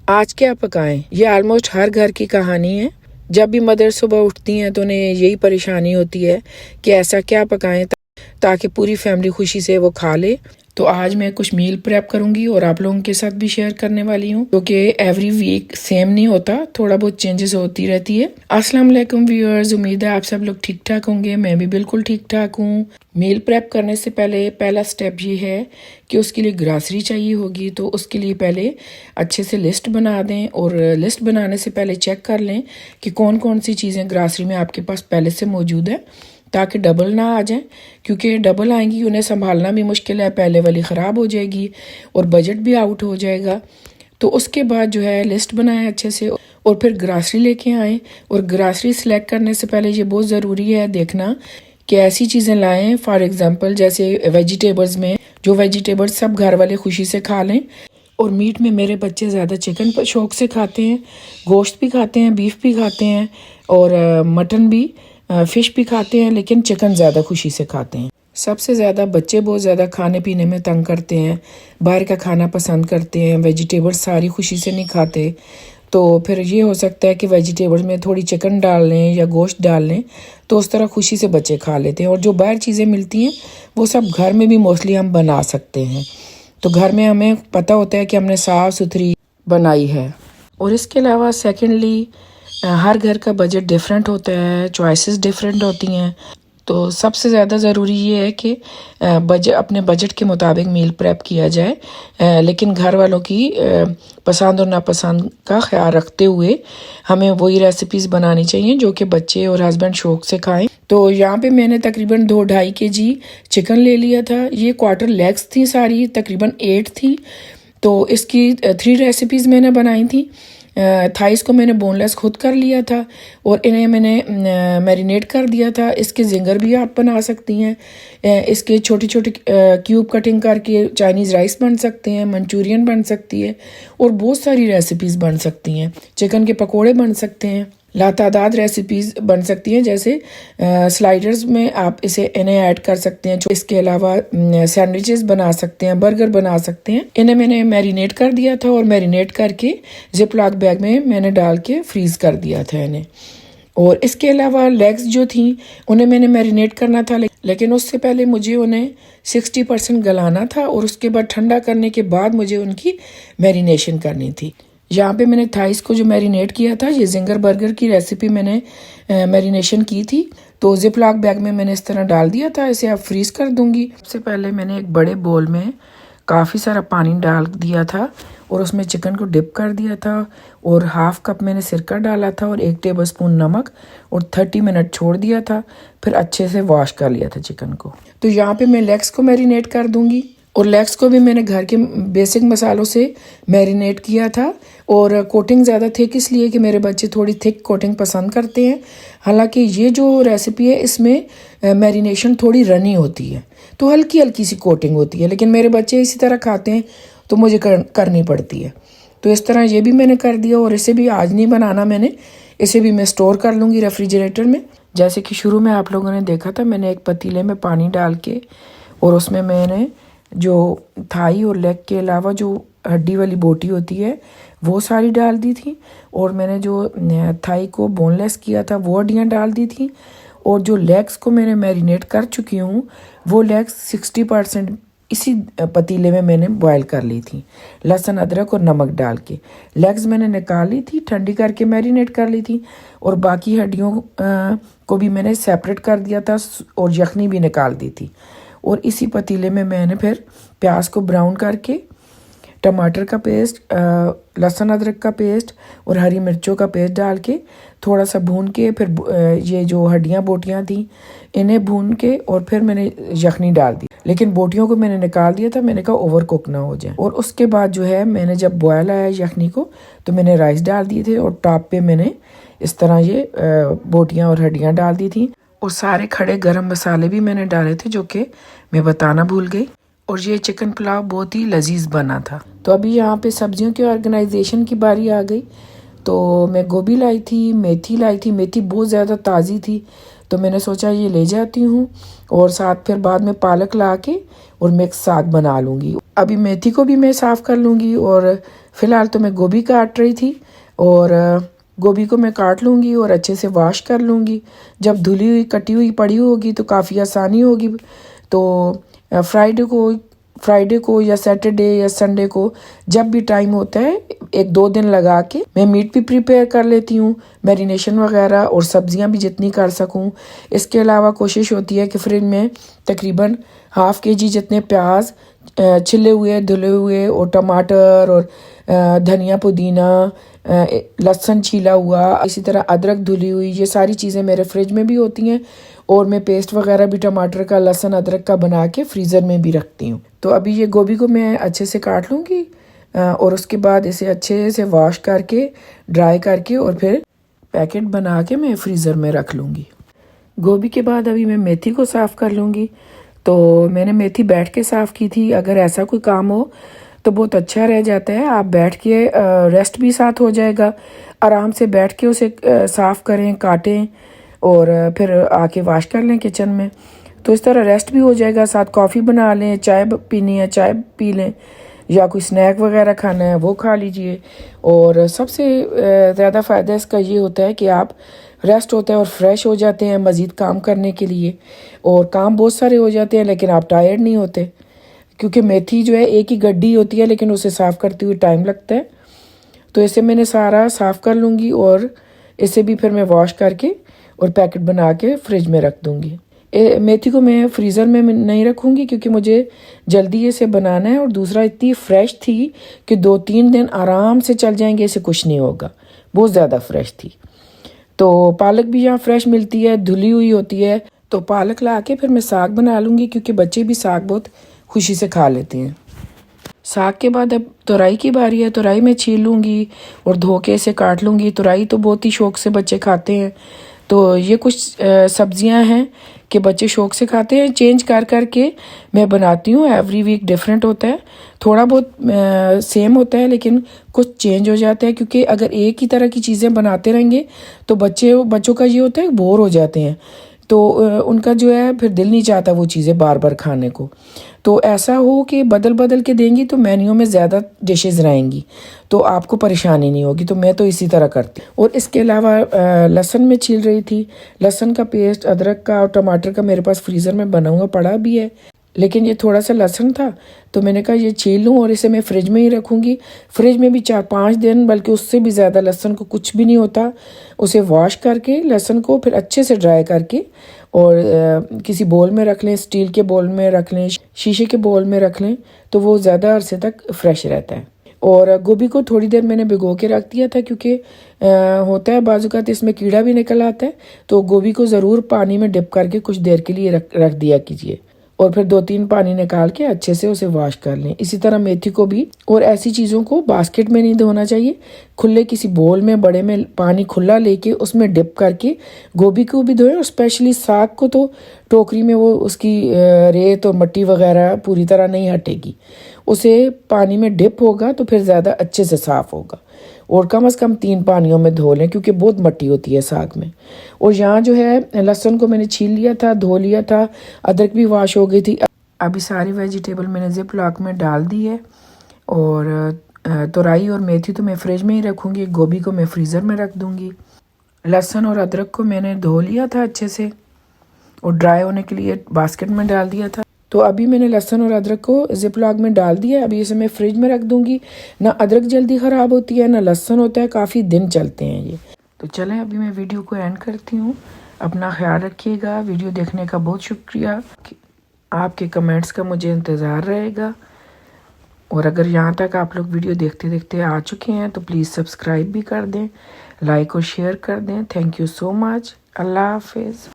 आज क्या पकाएं, ये ऑलमोस्ट हर घर की कहानी है। जब भी मदर सुबह उठती हैं तो उन्हें यही परेशानी होती है कि ऐसा क्या पकाएं ताकि पूरी फैमिली खुशी से वो खा ले। तो आज मैं कुछ मील प्रेप करूंगी और आप लोगों के साथ भी शेयर करने वाली हूँ, क्योंकि एवरी वीक सेम नहीं होता, थोड़ा बहुत चेंजेस होती रहती है। अस्सलाम वालेकुम व्यूअर्स, उम्मीद है आप सब लोग ठीक ठाक होंगे। मैं भी बिल्कुल ठीक ठाक हूँ। मील प्रेप करने से पहले पहला स्टेप ये है कि उसके लिए ग्रासरी चाहिए होगी, तो उसके लिए पहले अच्छे से लिस्ट बना दें। और लिस्ट बनाने से पहले चेक कर लें कि कौन कौन सी चीज़ें ग्रासरी में आपके पास पहले से मौजूद है, ताकि डबल ना आ जाए। क्योंकि डबल आएंगी उन्हें संभालना भी मुश्किल है, पहले वाली ख़राब हो जाएगी और बजट भी आउट हो जाएगा। तो उसके बाद जो है लिस्ट बनाएं अच्छे से और फिर ग्रासरी लेके आएँ। और ग्रासरी सिलेक्ट करने से पहले ये बहुत ज़रूरी है देखना कि ऐसी चीज़ें लाएं, फॉर एग्ज़ाम्पल जैसे वेजिटेबल्स में जो वेजिटेबल्स सब घर वाले खुशी से खा लें। और मीट में मेरे बच्चे ज़्यादा चिकन पर शौक से खाते हैं, गोश्त भी खाते हैं, बीफ भी खाते हैं और मटन भी, फ़िश भी खाते हैं, लेकिन चिकन ज़्यादा खुशी से खाते हैं। सबसे ज़्यादा बच्चे बहुत ज़्यादा खाने पीने में तंग करते हैं, बाहर का खाना पसंद करते हैं, वेजिटेबल्स सारी खुशी से नहीं खाते। तो फिर ये हो सकता है कि वेजिटेबल्स में थोड़ी चिकन डाल लें या गोश्त डाल लें, तो उस तरह खुशी से बच्चे खा लेते हैं। और जो बाहर चीज़ें मिलती हैं वो सब घर में भी मोस्टली हम बना सकते हैं, तो घर में हमें पता होता है कि हमने साफ़ सुथरी बनाई है। और इसके अलावा सेकेंडली हर घर का बजट डिफरेंट होता है, चॉइसेस डिफरेंट होती हैं। तो सबसे ज़्यादा ज़रूरी ये है कि अपने बजट के मुताबिक मील प्रेप किया जाए, लेकिन घर वालों की पसंद और नापसंद का ख्याल रखते हुए हमें वही रेसिपीज़ बनानी चाहिए जो कि बच्चे और हस्बैंड शौक से खाएं। तो यहाँ पे मैंने तकरीबन 2-2.5 kg चिकन ले लिया था। ये क्वार्टर लेग्स थी, सारी तकरीबन 8 थी। तो इसकी 3 रेसिपीज़ मैंने बनाई थी। थाइस को मैंने बोनलेस खुद कर लिया था और इन्हें मैंने मैरिनेट कर दिया था। इसके जिंगर भी आप बना सकती हैं। इसके छोटे छोटे क्यूब कटिंग करके चाइनीज़ राइस बन सकते हैं, मंचूरियन बन सकती है और बहुत सारी रेसिपीज़ बन सकती हैं। चिकन के पकोड़े बन सकते हैं, लातादाद रेसिपीज़ बन सकती हैं। जैसे स्लाइडर्स में आप इन्हें ऐड कर सकते हैं। इसके अलावा सैंडविचेस बना सकते हैं, बर्गर बना सकते हैं। इन्हें मैंने मैरिनेट कर दिया था और मैरिनेट करके जिपलॉक बैग में मैंने डाल के फ्रीज़ कर दिया था इन्हें। और इसके अलावा लेग्स जो थी उन्हें मैंने मैरिनेट करना था, लेकिन उससे पहले मुझे उन्हें 60% गलाना था और उसके बाद ठंडा करने के बाद मुझे उनकी मैरिनेशन करनी थी। यहाँ पे मैंने थाइस को जो मैरिनेट किया था, ये जिंगर बर्गर की रेसिपी मैंने मैरिनेशन की थी। तो जिपलॉक बैग में मैंने इस तरह डाल दिया था। इसे अब फ्रीज़ कर दूंगी। सबसे पहले मैंने एक बड़े बोल में काफ़ी सारा पानी डाल दिया था और उसमें चिकन को डिप कर दिया था और 1/2 कप मैंने सिरका डाला था और 1 टेबलस्पून नमक और 30 मिनट छोड़ दिया था। फिर अच्छे से वॉश कर लिया था चिकन को। तो यहाँ पे मैं लेग्स को मैरिनेट कर दूंगी और लेग्स को भी मैंने घर के बेसिक मसालों से मैरिनेट किया था। और कोटिंग ज़्यादा थिक इसलिए कि मेरे बच्चे थोड़ी थिक कोटिंग पसंद करते हैं। हालांकि ये जो रेसिपी है इसमें मैरिनेशन थोड़ी रनी होती है, तो हल्की हल्की सी कोटिंग होती है, लेकिन मेरे बच्चे इसी तरह खाते हैं तो मुझे करनी पड़ती है। तो इस तरह ये भी मैंने कर दिया और इसे भी आज नहीं बनाना मैंने, इसे भी मैं स्टोर कर लूँगी रेफ्रिजरेटर में। जैसे कि शुरू में आप लोगों ने देखा था, मैंने एक पतीले में पानी डाल के और उसमें मैंने जो थाई और लेग के अलावा जो हड्डी वाली बोटी होती है वो सारी डाल दी थी। और मैंने जो थाई को बोनलेस किया था वो हड्डियाँ डाल दी थी। और जो लेग्स को मैंने मैरिनेट कर चुकी हूँ वो लेग्स 60% इसी पतीले में मैंने बॉयल कर ली थी, लहसुन अदरक और नमक डाल के। लेग्स मैंने निकाल ली थी, ठंडी करके मैरिनेट कर ली थी और बाकी हड्डियों को भी मैंने सेपरेट कर दिया था और यखनी भी निकाल दी थी। और इसी पतीले में मैंने फिर प्याज को ब्राउन करके टमाटर का पेस्ट, लहसुन अदरक का पेस्ट और हरी मिर्चों का पेस्ट डाल के थोड़ा सा भून के फिर ये जो हड्डियाँ बोटियाँ थी इन्हें भून के और फिर मैंने यखनी डाल दी। लेकिन बोटियों को मैंने निकाल दिया था, मैंने कहा ओवर कुक ना हो जाए। और उसके बाद जो है मैंने जब बॉयल आया यखनी को तो मैंने राइस डाल दिए थे और टॉप पे मैंने इस तरह ये बोटियाँ और हड्डियाँ डाल दी थी। और सारे खड़े गरम मसाले भी मैंने डाले थे जो कि मैं बताना भूल गई। और ये चिकन पुलाव बहुत ही लजीज बना था। तो अभी यहाँ पे सब्जियों के ऑर्गेनाइजेशन की बारी आ गई। तो मैं गोभी लाई थी, मेथी लाई थी, मेथी बहुत ज़्यादा ताज़ी थी तो मैंने सोचा ये ले जाती हूँ और साथ फिर बाद में पालक ला के और मिक्स साग बना लूँगी। अभी मेथी को भी मैं साफ़ कर लूँगी और फ़िलहाल तो मैं गोभी काट रही थी और गोभी को मैं काट लूँगी और अच्छे से वॉश कर लूँगी। जब धुली हुई कटी हुई पड़ी होगी तो काफ़ी आसानी होगी। तो फ्राइडे को या सैटरडे या संडे को जब भी टाइम होता है 1-2 दिन लगा के मैं मीट भी प्रिपेयर कर लेती हूँ, मैरिनेशन वगैरह, और सब्जियां भी जितनी कर सकूँ। इसके अलावा कोशिश होती है कि फ्रिज में तकरीबन ½ kg जितने प्याज छिले हुए धुले हुए और टमाटर और धनिया पुदीना, लहसुन छीला हुआ, इसी तरह अदरक धुली हुई, ये सारी चीज़ें मेरे फ्रिज में भी होती हैं। और मैं पेस्ट वगैरह भी टमाटर का, लहसुन अदरक का बना के फ्रीज़र में भी रखती हूँ। तो अभी ये गोभी को मैं अच्छे से काट लूँगी और उसके बाद इसे अच्छे से वॉश करके ड्राई करके और फिर पैकेट बना के मैं फ्रीज़र में रख लूँगी। गोभी के बाद अभी मैं मेथी को साफ़ कर लूँगी। तो मैंने मेथी बैठ के साफ़ की थी। अगर ऐसा कोई काम हो तो बहुत अच्छा रह जाता है, आप बैठ के रेस्ट भी साथ हो जाएगा। आराम से बैठ के उसे साफ़ करें, काटें और फिर आके वॉश कर लें किचन में। तो इस तरह रेस्ट भी हो जाएगा, साथ कॉफ़ी बना लें, चाय पीनी है चाय पी लें, या कोई स्नैक वगैरह खाना है वो खा लीजिए। और सबसे ज़्यादा फ़ायदा इसका ये होता है कि आप रेस्ट होता है और फ्रेश हो जाते हैं मज़ीद काम करने के लिए, और काम बहुत सारे हो जाते हैं लेकिन आप टायर्ड नहीं होते, क्योंकि मेथी जो है एक ही गड्डी होती है लेकिन उसे साफ़ करते हुए टाइम लगता है। तो इसे मैंने सारा साफ़ कर लूँगी और इसे भी फिर मैं वॉश करके और पैकेट बना के फ्रिज में रख दूँगी। मेथी को मैं फ्रीज़र में नहीं रखूँगी क्योंकि मुझे जल्दी इसे बनाना है, और दूसरा इतनी फ्रेश थी कि 2-3 दिन आराम से चल जाएंगे, इसे कुछ नहीं होगा, बहुत ज़्यादा फ्रेश थी। तो पालक भी यहाँ फ्रेश मिलती है, धुली हुई होती है। तो पालक ला के फिर मैं साग बना लूँगी क्योंकि बच्चे भी साग बहुत खुशी से खा लेते हैं। साग के बाद अब तुरई की बारी है। तुरई मैं छील लूँगी और धो के इसे काट लूँगी। तुरई तो बहुत ही शौक़ से बच्चे खाते हैं। तो ये कुछ सब्जियां हैं कि बच्चे शौक़ से खाते हैं। चेंज कर कर के मैं बनाती हूँ, एवरी वीक डिफरेंट होता है, थोड़ा बहुत सेम होता है लेकिन कुछ चेंज हो जाता है, क्योंकि अगर एक ही तरह की चीज़ें बनाते रहेंगे तो बच्चों का ये होता है बोर हो जाते हैं, तो उनका जो है फिर दिल नहीं चाहता वो चीज़ें बार बार खाने को। तो ऐसा हो कि बदल बदल के देंगी तो मेन्यू में ज़्यादा डिशेज़ रहेंगी, तो आपको परेशानी नहीं होगी। तो मैं तो इसी तरह करती हूँ। और इसके अलावा लहसुन में छील रही थी, लहसुन का पेस्ट, अदरक का और टमाटर का मेरे पास फ्रीज़र में बना हुआ पड़ा भी है, लेकिन ये थोड़ा सा लहसुन था तो मैंने कहा ये छील लूँ और इसे मैं फ्रिज में ही रखूँगी। फ्रिज में भी 4-5 दिन, बल्कि उससे भी ज़्यादा। लहसुन को कुछ भी नहीं होता, उसे वॉश करके लहसुन को फिर अच्छे से ड्राई करके और किसी बोल में रख लें, स्टील के बोल में रख लें, शीशे के बोल में रख लें, तो वो ज़्यादा अरसे तक फ्रेश रहता है। और गोभी को थोड़ी देर मैंने भिगो के रख दिया था क्योंकि होता है बाज़-औक़ात इसमें कीड़ा भी निकल आता है, तो गोभी को ज़रूर पानी में डिप करके कुछ देर के लिए रख दिया कीजिए और फिर 2-3 पानी निकाल के अच्छे से उसे वॉश कर लें। इसी तरह मेथी को भी। और ऐसी चीज़ों को बास्केट में नहीं धोना चाहिए, खुले किसी बोल में बड़े में पानी खुला लेके उसमें डिप करके गोभी को भी धोएं। और स्पेशली साग को तो टोकरी में वो उसकी रेत और मिट्टी वगैरह पूरी तरह नहीं हटेगी, उसे पानी में डिप होगा तो फिर ज़्यादा अच्छे से साफ़ होगा। और कम से कम 3 पानियों में धो लें क्योंकि बहुत मिट्टी होती है साग में। और यहाँ जो है लहसुन को मैंने छील लिया था, धो लिया था, अदरक भी वॉश हो गई थी। अभी सारी वेजिटेबल मैंने ज़िप लॉक में डाल दी है। और तुरई और मेथी तो मैं फ्रिज में ही रखूँगी, गोभी को मैं फ्रीज़र में रख दूँगी। लहसुन और अदरक को मैंने धो लिया था अच्छे से और ड्राई होने के लिए बास्केट में डाल दिया था। तो अभी मैंने लहसुन और अदरक को ज़िप लॉक में डाल दिया। अभी इसे मैं फ्रिज में रख दूँगी। ना अदरक जल्दी ख़राब होती है, ना लहसुन होता है, काफ़ी दिन चलते हैं ये। तो चलें अभी मैं वीडियो को एंड करती हूँ। अपना ख्याल रखिएगा। वीडियो देखने का बहुत शुक्रिया। आपके कमेंट्स का मुझे इंतज़ार रहेगा। और अगर यहाँ तक आप लोग वीडियो देखते देखते आ चुके हैं तो प्लीज़ सब्सक्राइब भी कर दें, लाइक और शेयर कर दें। Thank you so much. अल्लाह हाफिज़।